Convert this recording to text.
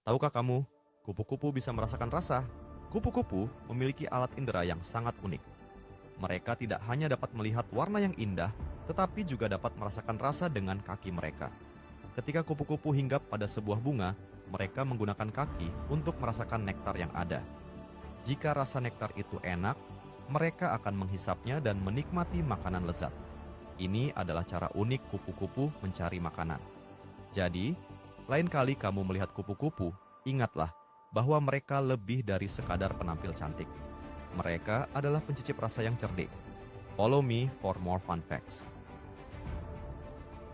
Tahukah kamu, kupu-kupu bisa merasakan rasa? Kupu-kupu memiliki alat indera yang sangat unik. Mereka tidak hanya dapat melihat warna yang indah, tetapi juga dapat merasakan rasa dengan kaki mereka. Ketika kupu-kupu hinggap pada sebuah bunga, mereka menggunakan kaki untuk merasakan nektar yang ada. Jika rasa nektar itu enak, mereka akan menghisapnya dan menikmati makanan lezat. Ini adalah cara unik kupu-kupu mencari makanan. Jadi, lain kali kamu melihat kupu-kupu, ingatlah bahwa mereka lebih dari sekadar penampil cantik. Mereka adalah pencicip rasa yang cerdik. Follow me for more fun facts.